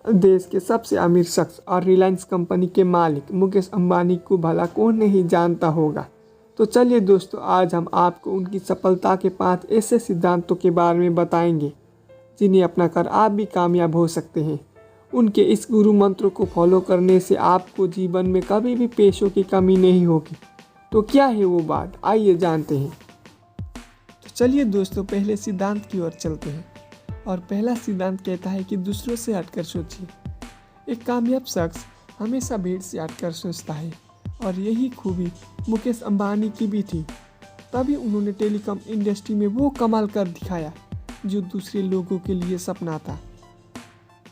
देश के सबसे अमीर शख्स और रिलायंस कंपनी के मालिक मुकेश अंबानी को भला कौन नहीं जानता होगा। तो चलिए दोस्तों, आज हम आपको उनकी सफलता के 5 ऐसे सिद्धांतों के बारे में बताएंगे जिन्हें अपनाकर आप भी कामयाब हो सकते हैं। उनके इस गुरु मंत्र को फॉलो करने से आपको जीवन में कभी भी पैसों की कमी नहीं होगी। तो क्या है वो बात, आइए जानते हैं। तो चलिए दोस्तों, पहले सिद्धांत की ओर चलते हैं। और पहला सिद्धांत कहता है कि दूसरों से हटकर सोचिए। एक कामयाब शख्स हमेशा भीड़ से हटकर सोचता है और यही खूबी मुकेश अंबानी की भी थी। तभी उन्होंने टेलीकॉम इंडस्ट्री में वो कमाल कर दिखाया जो दूसरे लोगों के लिए सपना था।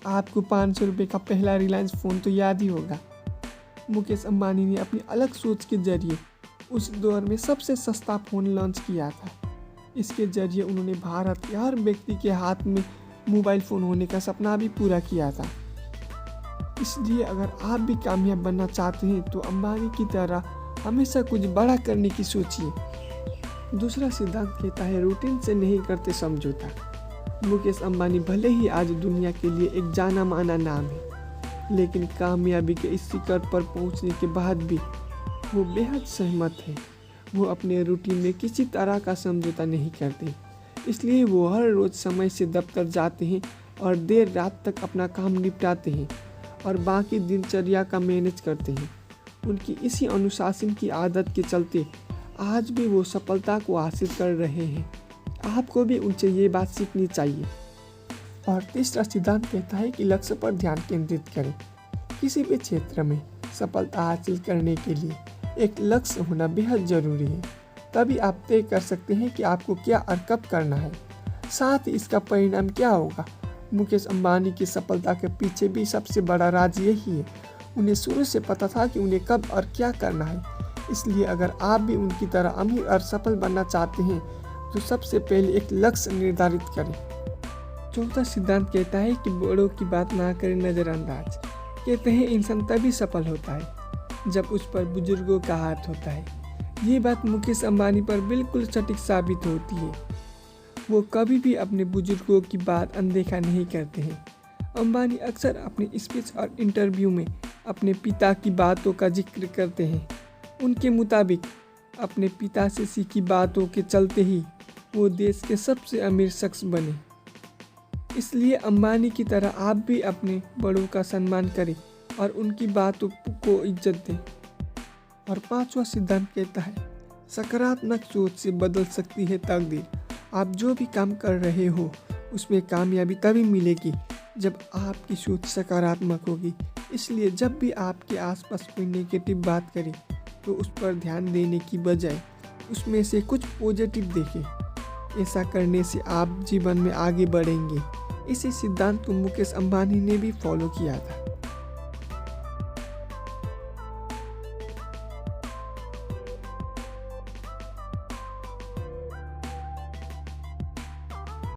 आपको 500 रुपये का पहला रिलायंस फ़ोन तो याद ही होगा। मुकेश अंबानी ने अपनी अलग सोच के जरिए उस दौर में सबसे सस्ता फ़ोन लॉन्च किया था। इसके जरिए उन्होंने भारत के हर व्यक्ति के हाथ में मोबाइल फ़ोन होने का सपना भी पूरा किया था। इसलिए अगर आप भी कामयाब बनना चाहते हैं तो अंबानी की तरह हमेशा कुछ बड़ा करने की सोचिए। दूसरा सिद्धांत कहता है रूटीन से नहीं करते समझौता। मुकेश अंबानी भले ही आज दुनिया के लिए एक जाना माना नाम है, लेकिन कामयाबी के इस शिखर पर पहुंचने के बाद भी वो बेहद सहमत है। वो अपने रूटीन में किसी तरह का समझौता नहीं करते, इसलिए वो हर रोज़ समय से दफ्तर जाते हैं और देर रात तक अपना काम निपटाते हैं और बाकी दिनचर्या का मैनेज करते हैं। उनकी इसी अनुशासन की आदत के चलते आज भी वो सफलता को हासिल कर रहे हैं। आपको भी उनसे ये बात सीखनी चाहिए। और तीसरा सिद्धांत कहता है कि लक्ष्य पर ध्यान केंद्रित करें। किसी भी क्षेत्र में सफलता हासिल करने के लिए एक लक्ष्य होना बेहद ज़रूरी है। तभी आप तय कर सकते हैं कि आपको क्या और कब करना है, साथ ही इसका परिणाम क्या होगा। मुकेश अंबानी की सफलता के पीछे भी सबसे बड़ा राज यही है। उन्हें शुरू से पता था कि उन्हें कब और क्या करना है। इसलिए अगर आप भी उनकी तरह अमीर और सफल बनना चाहते हैं तो सबसे पहले एक लक्ष्य निर्धारित करें। चौथा सिद्धांत कहता है कि बड़ों की बात ना करें नज़रअंदाज। कहते हैं इंसान तभी सफल होता है जब उस पर बुजुर्गों का हाथ होता है। ये बात मुकेश अंबानी पर बिल्कुल सटीक साबित होती है। वो कभी भी अपने बुजुर्गों की बात अनदेखा नहीं करते हैं। अंबानी अक्सर अपने स्पीच और इंटरव्यू में अपने पिता की बातों का जिक्र करते हैं। उनके मुताबिक अपने पिता से सीखी बातों के चलते ही वो देश के सबसे अमीर शख्स बने। इसलिए अंबानी की तरह आप भी अपने बड़ों का सम्मान करें और उनकी बातों को इज्जत दें। और पांचवा सिद्धांत कहता है सकारात्मक सोच से बदल सकती है तकदीर। आप जो भी काम कर रहे हो उसमें कामयाबी तभी मिलेगी जब आपकी सोच सकारात्मक होगी। इसलिए जब भी आपके आसपास कोई नेगेटिव बात करे तो उस पर ध्यान देने की बजाय उसमें से कुछ पॉजिटिव देखें। ऐसा करने से आप जीवन में आगे बढ़ेंगे। इसी सिद्धांत को मुकेश अंबानी ने भी फॉलो किया था।